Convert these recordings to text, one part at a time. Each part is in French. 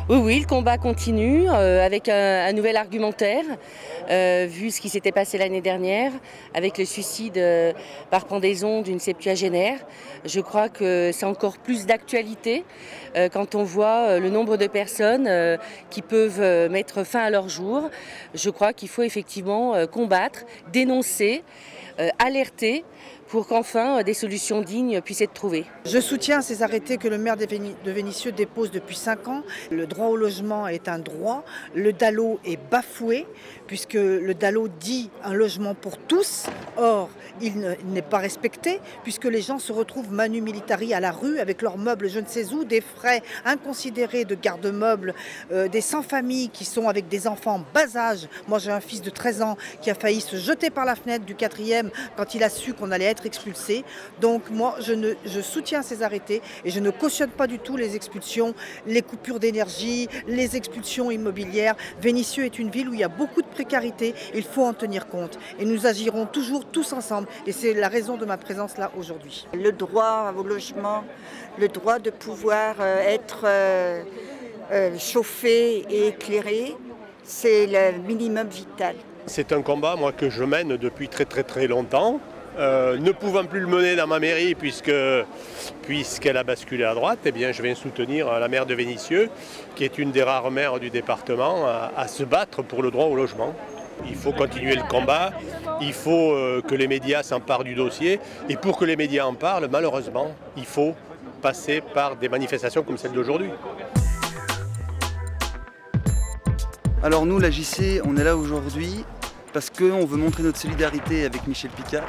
Oui, oui, le combat continue avec un nouvel argumentaire, vu ce qui s'était passé l'année dernière, avec le suicide par pendaison d'une septuagénaire. Je crois que c'est encore plus d'actualité quand on voit le nombre de personnes qui peuvent mettre fin à leur jour. Je crois qu'il faut effectivement combattre, dénoncer, alerter pour qu'enfin des solutions dignes puissent être trouvées. Je soutiens ces arrêtés que le maire de Vénissieux dépose depuis 5 ans. Le droit au logement est un droit, le DALO est bafoué puisque le DALO dit un logement pour tous. Or, il n'est pas respecté puisque les gens se retrouvent manu militari à la rue avec leurs meubles je ne sais où, des frais inconsidérés de garde-meubles, des sans-familles qui sont avec des enfants en bas âge. Moi j'ai un fils de 13 ans qui a failli se jeter par la fenêtre du 4e quand il a su qu'on allait être expulsé. Donc moi je soutiens ces arrêtés et je ne cautionne pas du tout les expulsions, les coupures d'énergie, les expulsions immobilières. Vénissieux est une ville où il y a beaucoup de précarité, il faut en tenir compte et nous agirons toujours tous ensemble et c'est la raison de ma présence là aujourd'hui. Le droit au logement, le droit de pouvoir être chauffé et éclairé, c'est le minimum vital. C'est un combat moi, que je mène depuis très longtemps. Ne pouvant plus le mener dans ma mairie puisqu'elle a basculé à droite, eh bien, je viens soutenir la maire de Vénissieux, qui est une des rares maires du département, à se battre pour le droit au logement. Il faut continuer le combat, il faut que les médias s'emparent du dossier, et pour que les médias en parlent, malheureusement, il faut passer par des manifestations comme celle d'aujourd'hui. Alors nous, la JC, on est là aujourd'hui parce qu'on veut montrer notre solidarité avec Michel Picard,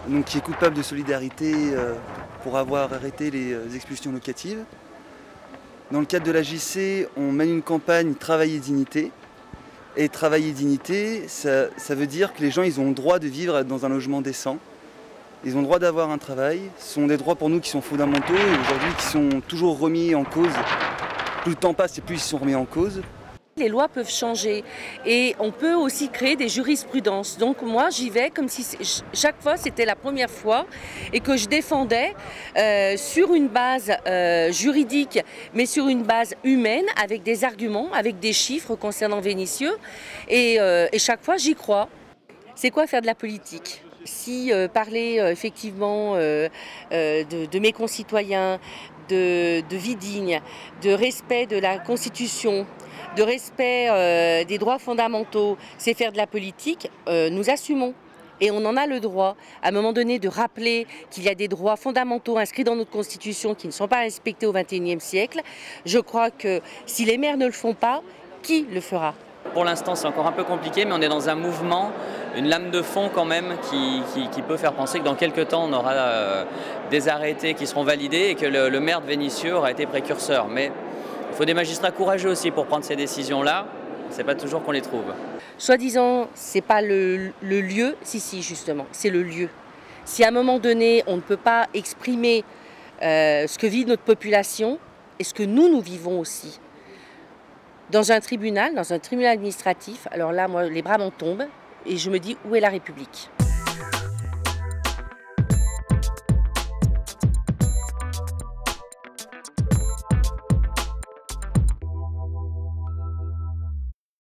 donc qui est coupable de solidarité pour avoir arrêté les expulsions locatives. Dans le cadre de la JC, on mène une campagne Travail et Dignité. Et Travail et Dignité, ça veut dire que les gens ils ont le droit de vivre dans un logement décent. Ils ont le droit d'avoir un travail. Ce sont des droits pour nous qui sont fondamentaux et aujourd'hui qui sont toujours remis en cause. Plus le temps passe et plus ils sont remis en cause. Les lois peuvent changer et on peut aussi créer des jurisprudences. Donc moi j'y vais comme si chaque fois c'était la première fois et que je défendais sur une base juridique mais sur une base humaine avec des arguments, avec des chiffres concernant Vénissieux et chaque fois j'y crois. C'est quoi faire de la politique ? Si parler effectivement de mes concitoyens, de vie digne, de respect de la Constitution, de respect des droits fondamentaux, c'est faire de la politique, nous assumons. Et on en a le droit, à un moment donné, de rappeler qu'il y a des droits fondamentaux inscrits dans notre Constitution qui ne sont pas respectés au XXIe siècle. Je crois que si les maires ne le font pas, qui le fera ? Pour l'instant, c'est encore un peu compliqué, mais on est dans un mouvement, une lame de fond quand même qui peut faire penser que dans quelques temps, on aura des arrêtés qui seront validés et que le maire de Vénissieux aura été précurseur. Mais il faut des magistrats courageux aussi pour prendre ces décisions-là. C'est pas toujours qu'on les trouve. Soi-disant, c'est pas le lieu, si justement, c'est le lieu. Si à un moment donné, on ne peut pas exprimer ce que vit notre population et ce que nous vivons aussi, dans un tribunal administratif, alors là, moi, les bras m'en tombent et je me dis, où est la République ?